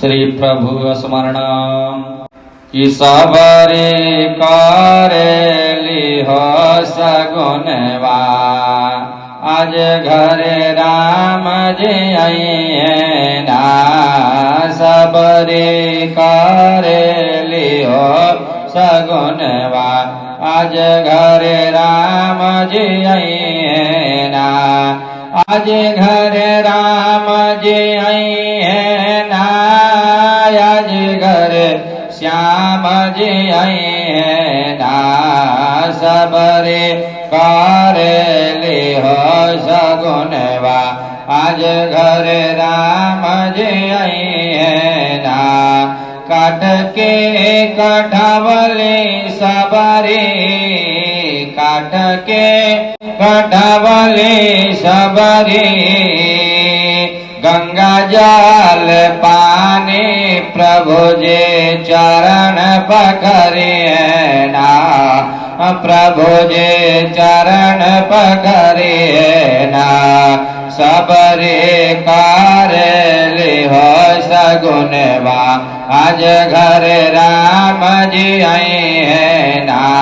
श्री प्रभु स्मरण कि सबरे करेली हो सगुनवा। आज घरे राम जी आई ना सबरे करेली हो सगुनवा। आज घरे राम जी आई ना। आज घरे राम जी आई ना। आज घरे श्याम जी आई ना। सबरे करेली हो सगुनवा। आज घरे राम जी आई ना। काट के कठवली सबरी। काट के कठवली सबरी। गंगा जल पानी प्रभु जे चरण पकड़े ना। प्रभु जे चरण पकड़े ना। सबरे करेली हो सगुनवा। आज घर राम जी आई है ना।